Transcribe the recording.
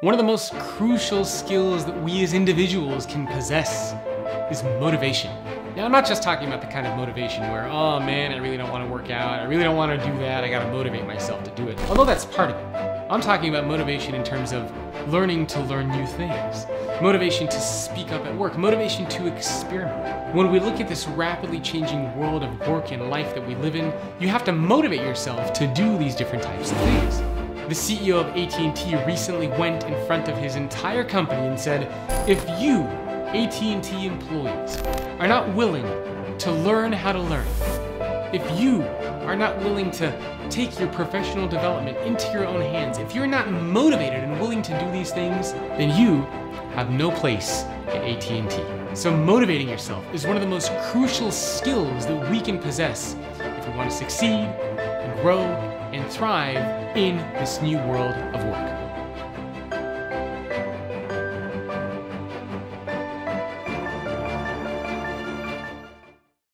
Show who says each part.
Speaker 1: One of the most crucial skills that we as individuals can possess is motivation. Now, I'm not just talking about the kind of motivation where, oh man, I really don't want to work out, I really don't want to do that, I gotta motivate myself to do it. Although that's part of it. I'm talking about motivation in terms of learning to learn new things, motivation to speak up at work, motivation to experiment. When we look at this rapidly changing world of work and life that we live in, you have to motivate yourself to do these different types of things. The CEO of AT&T recently went in front of his entire company and said, if you, AT&T employees, are not willing to learn how to learn, if you are not willing to take your professional development into your own hands, if you're not motivated and willing to do these things, then you have no place at AT&T. So motivating yourself is one of the most crucial skills that we can possess if we want to succeed and grow and thrive in this new world of work.